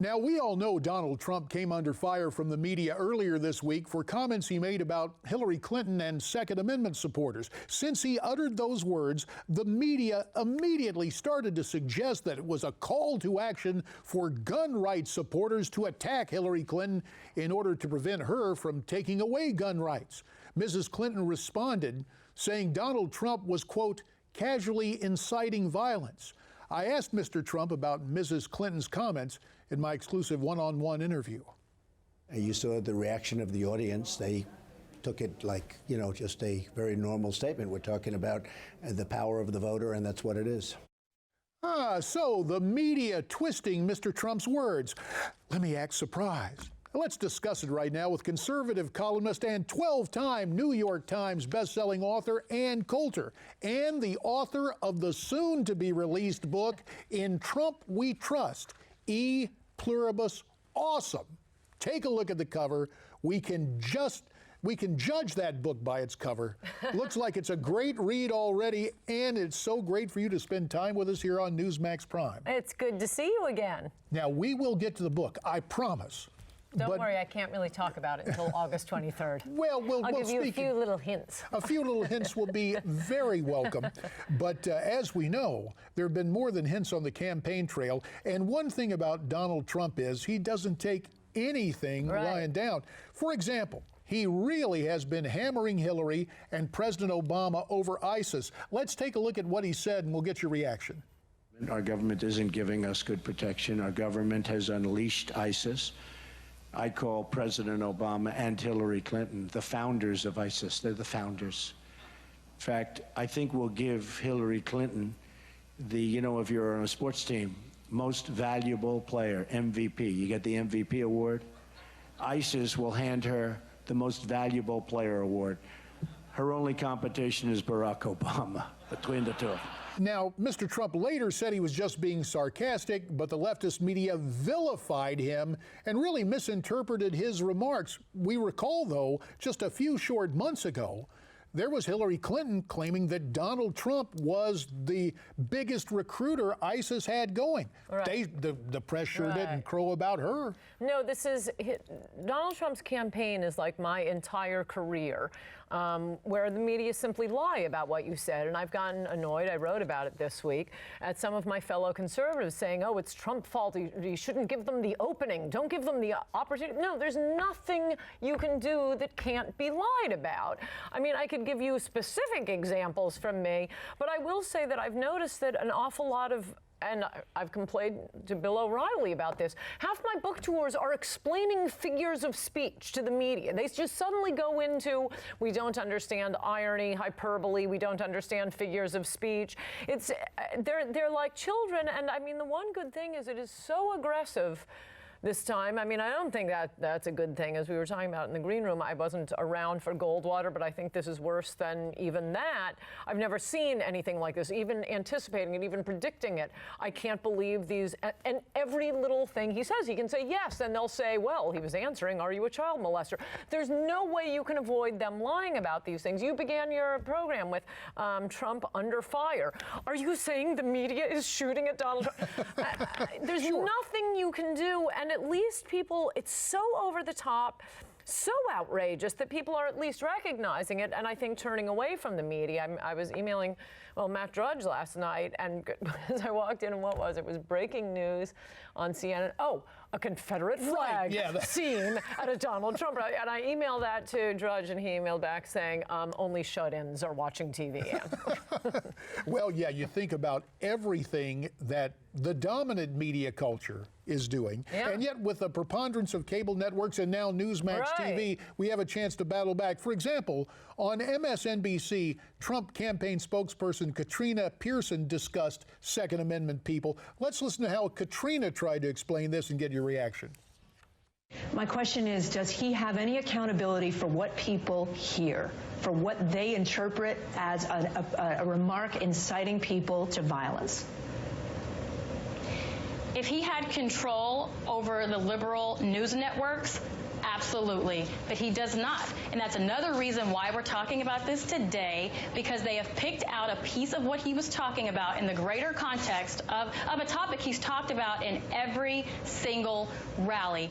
Now, we all know Donald Trump came under fire from the media earlier this week for comments he made about Hillary Clinton and Second Amendment supporters. Since he uttered those words, the media immediately started to suggest that it was a call to action for gun rights supporters to attack Hillary Clinton in order to prevent her from taking away gun rights. Mrs. Clinton responded, saying Donald Trump was, quote, casually inciting violence. I asked Mr. Trump about Mrs. Clinton's comments in my exclusive one-on-one interview. You saw the reaction of the audience. They took it like, you know, just a very normal statement. We're talking about the power of the voter, and that's what it is. So the media twisting Mr. Trump's words. Let me act surprised. Let's discuss it right now with conservative columnist and 12-time New York Times bestselling author Ann Coulter, and the author of the soon-to-be-released book, In Trump We Trust, E Pluribus Awesome. Take a look at the cover. We can judge that book by its cover. Looks like it's a great read already, and it's so great for you to spend time with us here on Newsmax Prime. It's good to see you again. Now, we will get to the book, I promise. Don't worry, I can't really talk about it until August 23rd. Well, I'll give you a few little hints. A few little hints will be very welcome. But as we know, there have been more than hints on the campaign trail. And one thing about Donald Trump is he doesn't take anything lying down. For example, he really has been hammering Hillary and President Obama over ISIS. Let's take a look at what he said, and we'll get your reaction. Our government isn't giving us good protection. Our government has unleashed ISIS. I call President Obama and Hillary Clinton the founders of ISIS. They're the founders. In fact, I think we'll give Hillary Clinton the, you know, if you're on a sports team, most valuable player, MVP. You get the MVP award. ISIS will hand her the most valuable player award. Her only competition is Barack Obama between the two of them. Now, Mr. Trump later said he was just being sarcastic, but the leftist media vilified him and really misinterpreted his remarks. We recall, though, just a few short months ago, there was Hillary Clinton claiming that Donald Trump was the biggest recruiter ISIS had going. The press sure didn't crow about her. No, Donald Trump's campaign is like my entire career, where the media simply lie about what you said. And I've gotten annoyed, I wrote about it this week, at some of my fellow conservatives saying, oh, it's Trump's fault, you shouldn't give them the opening, don't give them the opportunity. No, there's nothing you can do that can't be lied about. I mean, I could give you specific examples from me, but I will say that I've noticed that an awful lot of, and I've complained to Bill O'Reilly about this, half my book tours are explaining figures of speech to the media. They just suddenly go into, we don't understand irony, hyperbole, we don't understand figures of speech. They're like children, and I mean, the one good thing is it is so aggressive this time. I mean, I don't think that's a good thing. As we were talking about in the green room, I wasn't around for Goldwater, but I think this is worse than even that. I've never seen anything like this, even anticipating it, even predicting it. I can't believe these, and every little thing he says, he can say yes, and they'll say, well, he was answering, are you a child molester? There's no way you can avoid them lying about these things. You began your program with Trump under fire. Are you saying the media is shooting at Donald Trump? There's nothing you can do, and at least people, it's so over the top, so outrageous that people are at least recognizing it, and I think turning away from the media. I was emailing, well, Matt Drudge last night, and as I walked in, and what was it? It was breaking news on CNN. Oh, a Confederate flag seen at a Donald Trump. And I emailed that to Drudge, and he emailed back saying, only shut-ins are watching TV. Well, yeah, you think about everything that the dominant media culture is doing, and yet with the preponderance of cable networks and now Newsmax TV, we have a chance to battle back. For example, on MSNBC, Trump campaign spokesperson Katrina Pearson discussed Second Amendment people. Let's listen to how Katrina tried to explain this and get your reaction. My question is, does he have any accountability for what people hear, for what they interpret as a remark inciting people to violence? If he had control over the liberal news networks? Absolutely, but he does not. And that's another reason why we're talking about this today, because they have picked out a piece of what he was talking about in the greater context of a topic he's talked about in every single rally.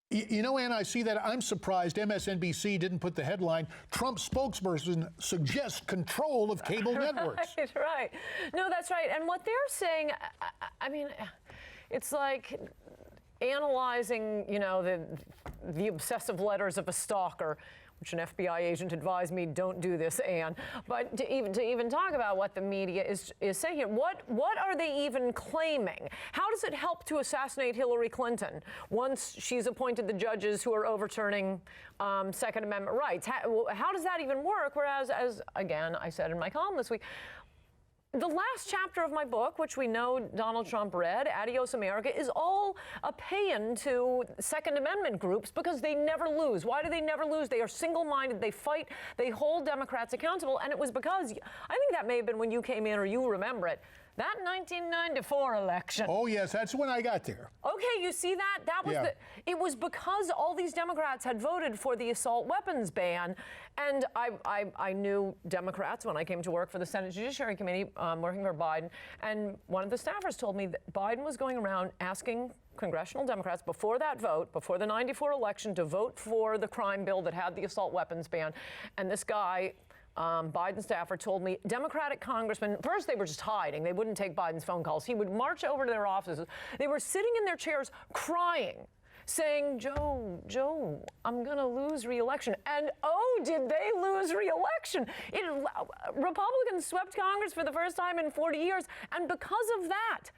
You know, Ann, I see that. I'm surprised MSNBC didn't put the headline, Trump spokesperson suggests control of cable networks. Right. No, that's right. And what they're saying, I mean, it's like analyzing, you know, the obsessive letters of a stalker, which an FBI agent advised me, don't do this, Ann. But to even talk about what the media is saying here, what are they even claiming? How does it help to assassinate Hillary Clinton once she's appointed the judges who are overturning Second Amendment rights? How does that even work? Whereas, as again I said in my column this week, the last chapter of my book, which we know Donald Trump read, Adios America, is all a paean to Second Amendment groups because they never lose. Why do they never lose? They are single-minded. They fight. They hold Democrats accountable. And it was because, I think that may have been when you came in, or you remember it, that 1994 election. Oh, yes, that's when I got there. Okay, you see that? That was it was because all these Democrats had voted for the assault weapons ban. And I knew Democrats when I came to work for the Senate Judiciary Committee, working for Biden. And one of the staffers told me that Biden was going around asking congressional Democrats before that vote, before the 94 election, to vote for the crime bill that had the assault weapons ban. And this guy, Biden staffer, told me Democratic congressmen, first they were just hiding. They wouldn't take Biden's phone calls. He would march over to their offices. They were sitting in their chairs crying, saying, Joe, I'm going to lose re-election. And oh, did they lose re-election? Republicans swept Congress for the first time in 40 years. And because of that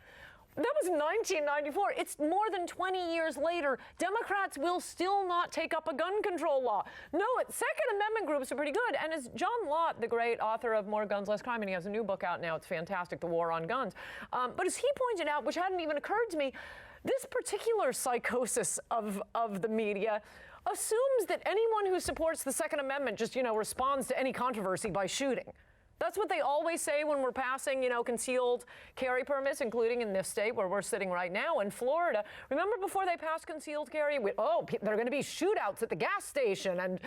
was 1994. It's more than 20 years later. Democrats will still not take up a gun control law. No, Second Amendment groups are pretty good. And as John Lott, the great author of More Guns, Less Crime, and he has a new book out now, it's fantastic, The War on Guns. But as he pointed out, which hadn't even occurred to me, this particular psychosis of the media assumes that anyone who supports the Second Amendment just, responds to any controversy by shooting. That's what they always say when we're passing, concealed carry permits, including in this state where we're sitting right now in Florida. Remember before they passed concealed carry? There are going to be shootouts at the gas station and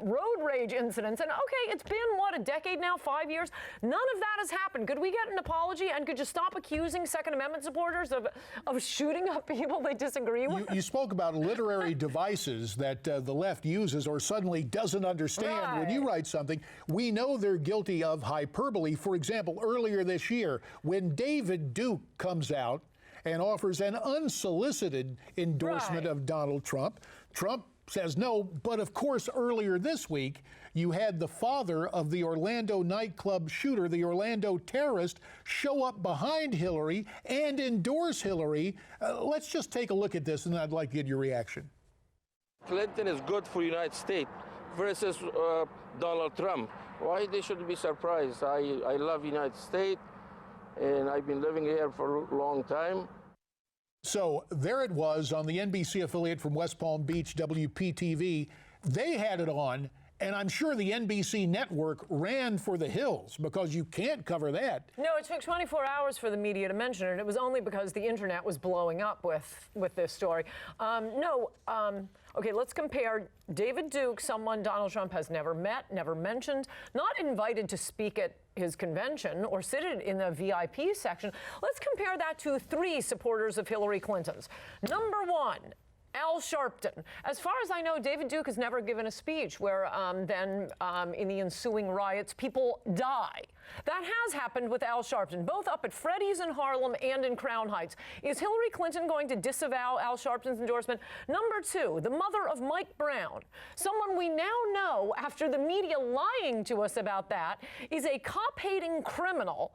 road rage incidents. And okay, it's been, a decade now, 5 years? None of that has happened. Could we get an apology, and could you stop accusing Second Amendment supporters of shooting up people they disagree with? You spoke about literary devices that the left uses or suddenly doesn't understand. Right. When you write something, we know they're guilty of hyperbole. For example, earlier this year, when David Duke comes out and offers an unsolicited endorsement of Donald Trump, Trump says no. But of course, earlier this week, you had the father of the Orlando nightclub shooter, the Orlando terrorist, show up behind Hillary and endorse Hillary. Let's just take a look at this, and I'd like to get your reaction. Clinton is good for the United States versus Donald Trump. Why they should be surprised? I love the United States, and I've been living here for a long time. So there it was on the NBC affiliate from West Palm Beach, WPTV. They had it on, and I'm sure the NBC network ran for the hills because you can't cover that. No, it took 24 hours for the media to mention it. It was only because the internet was blowing up with this story. Okay, let's compare David Duke, someone Donald Trump has never met, never mentioned, not invited to speak at his convention or sit in the VIP section. Let's compare that to 3 supporters of Hillary Clinton's. Number 1, Al Sharpton. As far as I know, David Duke has never given a speech where then in the ensuing riots, people die. That has happened with Al Sharpton, both up at Freddy's in Harlem and in Crown Heights. Is Hillary Clinton going to disavow Al Sharpton's endorsement? Number 2, the mother of Mike Brown, someone we now know, after the media lying to us about that, is a cop-hating criminal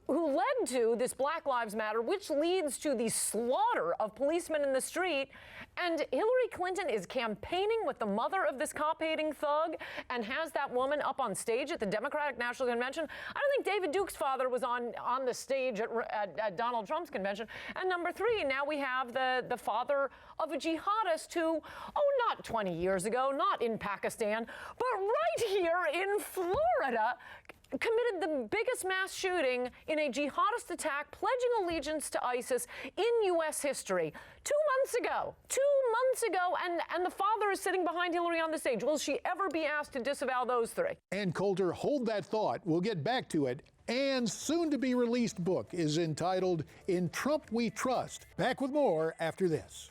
who led to this Black Lives Matter, which leads to the slaughter of policemen in the street. And Hillary Clinton is campaigning with the mother of this cop-hating thug and has that woman up on stage at the Democratic National Convention. convention. I don't think David Duke's father was on the stage at Donald Trump's convention. And number three, now we have the father of a jihadist who, not 20 years ago, not in Pakistan, but right here in Florida, committed the biggest mass shooting in a jihadist attack, pledging allegiance to ISIS in U.S. history. 2 months ago, and the father is sitting behind Hillary on the stage. Will she ever be asked to disavow those three? Ann Coulter, hold that thought. We'll get back to it. Ann's soon-to-be-released book is entitled In Trump We Trust. Back with more after this.